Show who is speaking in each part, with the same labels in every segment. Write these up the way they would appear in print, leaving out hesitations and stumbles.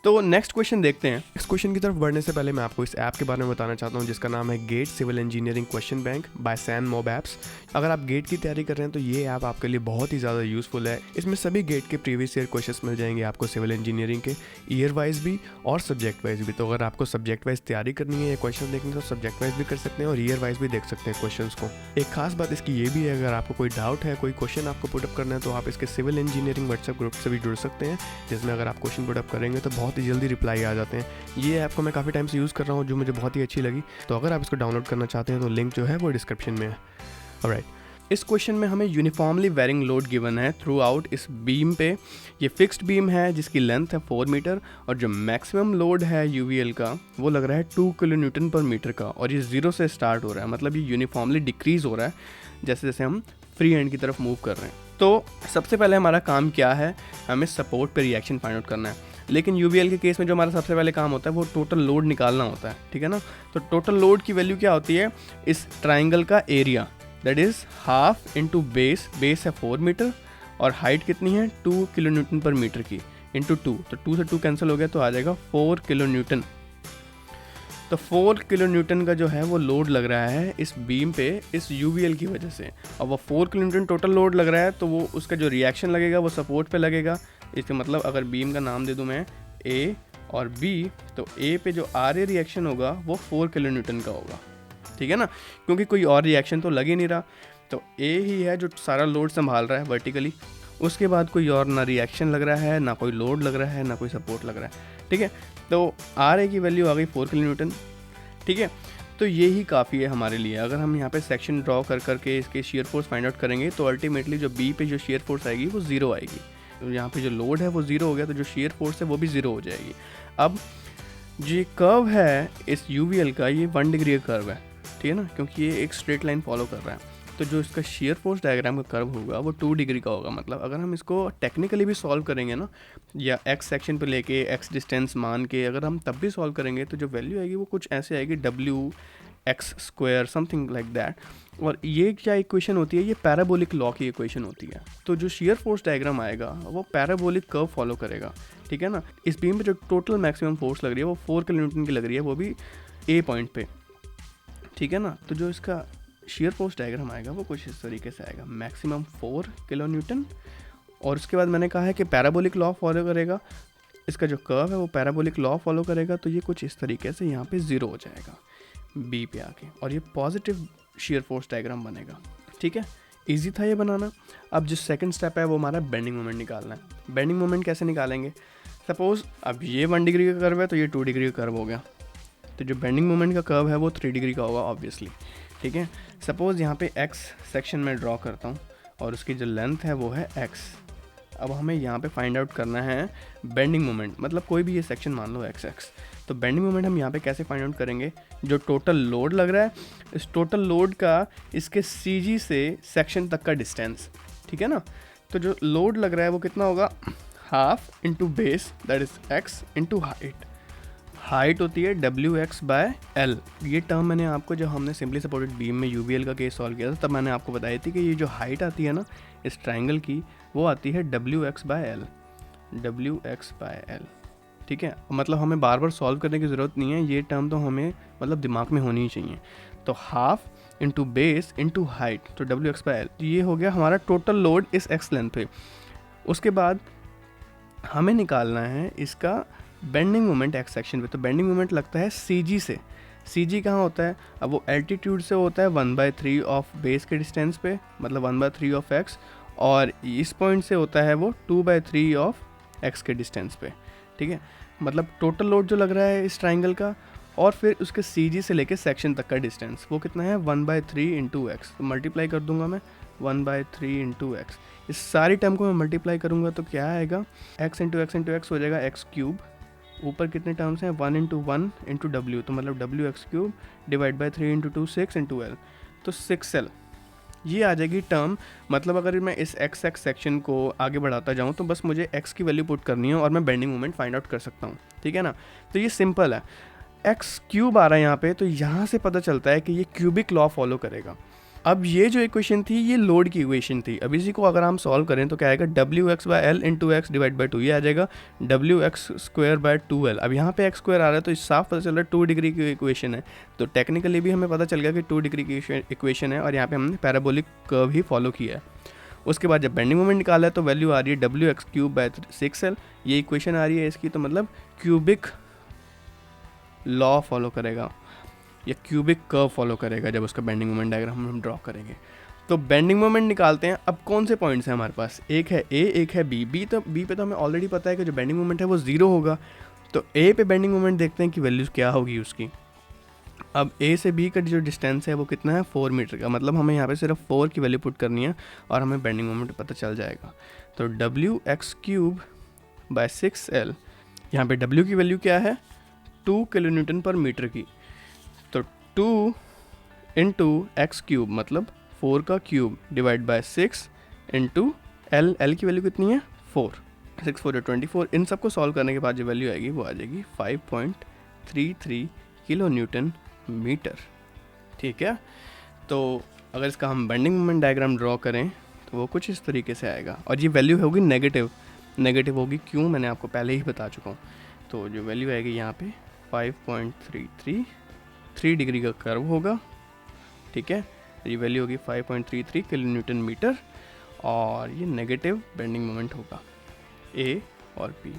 Speaker 1: तो next question देखते हैं। नेक्स्ट क्वेश्चन की तरफ बढ़ने से पहले मैं आपको इस ऐप के बारे में बताना चाहता हूँ जिसका नाम है GATE civil engineering question bank by San Mob apps. अगर आप गेट की तैयारी कर रहे हैं तो ये ऐप आपके लिए बहुत ही ज़्यादा यूज़फुल है। इसमें सभी गेट के प्रीवियस ईयर क्वेश्चंस मिल जाएंगे आपको सिविल इंजीनियरिंग के, ईयर वाइज भी और सब्जेक्ट वाइज भी। तो अगर आपको सब्जेक्ट वाइज तैयारी करनी है या क्वेश्चन देखने तो सब्जेक्ट वाइज भी कर सकते हैं और ईयर वाइज भी देख सकते हैं क्वेश्चन को। एक खास बात इसकी ये भी है, अगर आपको कोई डाउट है, कोई क्वेश्चन आपको पुटअप करना है तो आप इसके सिविल इंजीनियरिंग व्हाट्सएप ग्रुप से भी जुड़ सकते हैं, जिसमें अगर आप क्वेश्चन पुटअप करेंगे तो बहुत ही जल्दी रिप्लाई आ जाते हैं। ये ऐप को मैं काफ़ी टाइम से यूज़ कर रहा हूँ, जो मुझे बहुत ही अच्छी लगी। तो अगर आप इसको डाउनलोड करना चाहते हैं तो लिंक जो है वो डिस्क्रिप्शन में है। ऑलराइट, इस क्वेश्चन में हमें यूनिफॉर्मली वेरिंग लोड गिवन है थ्रू आउट इस बीम पे। ये फिक्स्ड बीम है जिसकी लेंथ है 4 मीटर और जो मैक्सिमम लोड है यूवीएल का वो लग रहा है 2 किलो न्यूटन पर मीटर का, और ये 0 से स्टार्ट हो रहा है, मतलब ये यूनिफॉर्मली डिक्रीज हो रहा है जैसे जैसे हम फ्री एंड की तरफ मूव कर रहे हैं। तो सबसे पहले हमारा काम क्या है, हमें सपोर्ट पे रिएक्शन फाइंड आउट करना है। लेकिन यूवीएल के केस में जो हमारा सबसे पहले काम होता है वो टोटल लोड निकालना होता है, ठीक है ना। तो टोटल लोड की वैल्यू क्या होती है, इस ट्राइंगल का area, that is half into base है 4 मीटर और हाइट कितनी है 2 किलो न्यूटन पर मीटर की, इंटू 2, तो 2 से 2 कैंसिल हो गया तो आ जाएगा 4 किलो न्यूटन। तो 4 किलो न्यूटन का जो है वो लोड लग रहा है इस बीम पे इस यूवीएल की वजह से। अब वो 4 किलो न्यूटन टोटल लोड लग रहा है तो वो उसका जो रिएक्शन लगेगा वो सपोर्ट पे लगेगा। इसका मतलब अगर बीम का नाम दे दूं मैं ए और बी, तो ए पे जो आर ए रिएक्शन होगा वो 4 किलो न्यूटन का होगा, ठीक है ना, क्योंकि कोई और रिएक्शन तो लग ही नहीं रहा। तो ए ही है जो सारा लोड संभाल रहा है वर्टिकली, उसके बाद कोई और ना रिएक्शन लग रहा है, ना कोई लोड लग रहा है, ना कोई सपोर्ट लग रहा है, ठीक है। तो आर ए की वैल्यू आ गई 4 किलो न्यूटन, ठीक है। तो ये ही काफ़ी है हमारे लिए। अगर हम यहाँ पे सेक्शन ड्रॉ कर करके इसके शेयर फोर्स फाइंड आउट करेंगे तो अल्टीमेटली जो बी पे जो शेयर फोर्स आएगी वो 0 आएगी। तो यहाँ पे जो लोड है वो 0 हो गया तो जो शेयर फोर्स है वो भी 0 हो जाएगी। अब जो कर्व है इस यूवीएल का, ये 1 डिग्री का कर्व है, ठीक है ना, क्योंकि ये एक स्ट्रेट लाइन फॉलो कर रहा है। तो जो इसका शेयर फोर्स डायग्राम का कर्व होगा वो 2 डिग्री का होगा। मतलब अगर हम इसको टेक्निकली भी सॉल्व करेंगे ना, या एक्स सेक्शन पे लेके एक्स डिस्टेंस मान के अगर हम तब भी सॉल्व करेंगे तो जो वैल्यू आएगी वो कुछ ऐसे आएगी WX² समथिंग लाइक दैट। और ये क्या इक्वेशन होती है, ये पैराबोलिक लॉ की इक्वेशन होती है। तो जो शेयर फोर्स डायग्राम आएगा वो पैराबोलिक कर्व फॉलो करेगा, ठीक है ना। इस बीम पे जो टोटल मैक्सिमम फोर्स लग रही है वो 4 किलो न्यूटन की लग रही है, वो भी ए पॉइंट पे, ठीक है ना। तो जो इसका शेयर फोर्स डायग्राम आएगा वो कुछ इस तरीके से आएगा, मैक्सिमम 4 किलो न्यूटन, और उसके बाद मैंने कहा है कि पैराबोलिक लॉ फॉलो करेगा, इसका जो कर्व है वो पैराबोलिक लॉ फॉलो करेगा। तो ये कुछ इस तरीके से यहाँ पे 0 हो जाएगा बी पे आके, और ये पॉजिटिव शेयर फोर्स डायग्राम बनेगा, ठीक है। इजी था ये बनाना। अब जो सेकंड स्टेप है वो हमारा बेंडिंग मोमेंट निकालना है। बेंडिंग मोमेंट कैसे निकालेंगे, सपोज अब ये 1 डिग्री का कर्व है तो ये 2 डिग्री का कर्व हो गया, तो जो बेंडिंग मोमेंट का कर्व है वो 3 डिग्री का होगा ऑब्वियसली, ठीक है। सपोज़ यहाँ पे एक्स सेक्शन में ड्रॉ करता हूँ और उसकी जो लेंथ है वो है एक्स। अब हमें यहाँ पे फाइंड आउट करना है बेंडिंग मोमेंट, मतलब कोई भी ये सेक्शन मान लो एक्स। तो बेंडिंग मोमेंट हम यहाँ पे कैसे फाइंड आउट करेंगे, जो टोटल लोड लग रहा है इस टोटल लोड का इसके CG से सेक्शन तक का डिस्टेंस, ठीक है ना। तो जो लोड लग रहा है वो कितना होगा, half into base that is x into height होती है WX/L। ये टर्म मैंने आपको जब हमने सिंपली सपोर्टेड बीम में यूवीएल का केस सॉल्व किया था तब मैंने आपको बताई थी कि ये जो हाइट आती है ना इस ट्राइंगल की वो आती है WX/L, ठीक है। मतलब हमें बार बार सॉल्व करने की ज़रूरत नहीं है, ये टर्म तो हमें मतलब दिमाग में होनी ही चाहिए। तो half into base into height, तो WX/L, तो ये हो गया हमारा टोटल लोड इस एक्स लेंथ पे। उसके बाद हमें निकालना है इसका बेंडिंग मोमेंट एक्स सेक्शन पे। तो बेंडिंग मोमेंट लगता है CG से। CG कहाँ होता है, अब वो एल्टीट्यूड से होता है 1/3 ऑफ बेस के डिस्टेंस पे, मतलब 1/3 ऑफ एक्स, और इस पॉइंट से होता है वो 2/3 ऑफ एक्स के डिस्टेंस पे, ठीक है। मतलब टोटल लोड जो लग रहा है इस ट्राइंगल का और फिर उसके CG से लेके सेक्शन तक का डिस्टेंस वो कितना है 1/3 इंटू एक्स। तो मल्टीप्लाई कर दूंगा मैं 1/3 इंटू एक्स। इस सारी टर्म को मैं मल्टीप्लाई करूँगा तो क्या आएगा, एक्स इंटू एक्स हो जाएगा x³। ऊपर कितने टर्म्स हैं, 1 इंटू 1 इंटू W, तो मतलब WX³ divide by 3 into 2 6 into L, तो 6L ये आ जाएगी टर्म। मतलब अगर मैं इस x सेक्शन को आगे बढ़ाता जाऊँ तो बस मुझे x की वैल्यू पुट करनी है और मैं बेंडिंग मोमेंट फाइंड आउट कर सकता हूँ, ठीक है ना। तो ये सिंपल है, x³ आ रहा है यहाँ पे, तो यहाँ से पता चलता है कि ये क्यूबिक लॉ फॉलो करेगा। अब ये जो इक्वेशन थी ये लोड की इक्वेशन थी। अब इसी को अगर हम सॉल्व करें तो क्या आएगा, W x by L into x divide by two, ये आ जाएगा W x square by 2l। अब यहाँ पे एक्स स्क्वायर आ रहा है तो इस साफ पता चल रहा है 2 डिग्री की इक्वेशन है, तो टेक्निकली भी हमें पता चल गया कि 2 डिग्री की इक्वेशन है और यहाँ पे हमने पैराबोलिक कर्व ही फॉलो किया है। उसके बाद जब बेंडिंग मोमेंट निकाला है तो वैल्यू आ रही है W x cube by 6l, ये इक्वेशन आ रही है इसकी, तो मतलब क्यूबिक लॉ फॉलो करेगा या क्यूबिक कर्व फॉलो करेगा जब उसका बेंडिंग मोमेंट डायग्राम हम ड्रॉ करेंगे। तो बेंडिंग मोमेंट निकालते हैं। अब कौन से पॉइंट्स हैं हमारे पास, एक है ए, एक है बी। बी पे तो हमें ऑलरेडी पता है कि जो बेंडिंग मोमेंट है वो 0 होगा, तो ए पे बेंडिंग मोमेंट देखते हैं कि वैल्यूज़ क्या होगी उसकी। अब ए से बी का जो डिस्टेंस है वो कितना है, 4 मीटर का, मतलब हमें यहाँ पे सिर्फ 4 की वैल्यू पुट करनी है और हमें बेंडिंग मोमेंट पता चल जाएगा। तो W x cube by 6l, यहाँ पे डब्ल्यू की वैल्यू क्या है, 2 किलो न्यूटन पर मीटर की, तो 2 इंटू एक्स क्यूब मतलब 4 का cube divide by 6 into L की वैल्यू कितनी है 4, 6 4 24। इन सबको सॉल्व करने के बाद जो वैल्यू आएगी वो आ जाएगी 5.33 किलो न्यूटन मीटर। ठीक है, तो अगर इसका हम बेंडिंग मोमेंट डायग्राम ड्रॉ करें तो वो कुछ इस तरीके से आएगा और ये वैल्यू होगी नेगेटिव होगी, क्यों मैंने आपको पहले ही बता चुका हूँ। तो जो वैल्यू आएगी यहाँ पे 5.33, 3 डिग्री का कर्व होगा। ठीक है, ये वैल्यू होगी 5.33 किलो न्यूटन मीटर और ये नेगेटिव बेंडिंग मोमेंट होगा ए और बी।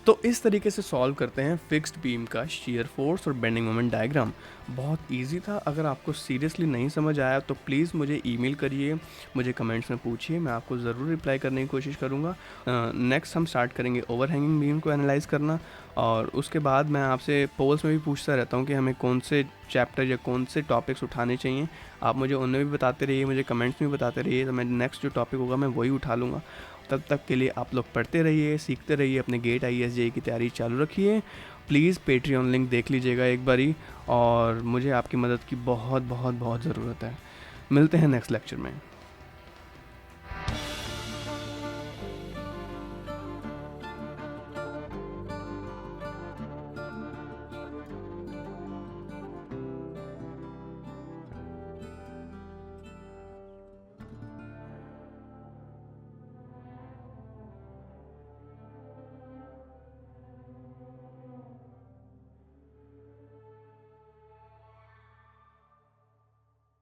Speaker 1: तो इस तरीके से सॉल्व करते हैं फिक्स्ड बीम का शियर फोर्स और बेंडिंग मोमेंट डायग्राम। बहुत इजी था। अगर आपको सीरियसली नहीं समझ आया तो प्लीज़ मुझे ईमेल करिए, मुझे कमेंट्स में पूछिए, मैं आपको ज़रूर रिप्लाई करने की कोशिश करूँगा। नेक्स्ट हम स्टार्ट करेंगे ओवर हैंगिंग बीम को एनालाइज करना और उसके बाद मैं आपसे पोल्स में भी पूछता रहता हूँ कि हमें कौन से चैप्टर या कौन से टॉपिक्स उठाने चाहिए। आप मुझे उनमें भी बताते रहिए, मुझे कमेंट्स में भी बताते रहिए, तो मैं नेक्स्ट जो टॉपिक होगा मैं वही उठा लूँगा। तब तक के लिए आप लोग पढ़ते रहिए, सीखते रहिए, अपने गेट IAS JEE की तैयारी चालू रखिए। प्लीज़ पेट्रियन लिंक देख लीजिएगा एक बारी और मुझे आपकी मदद की बहुत बहुत बहुत ज़रूरत है। मिलते हैं नेक्स्ट लेक्चर में।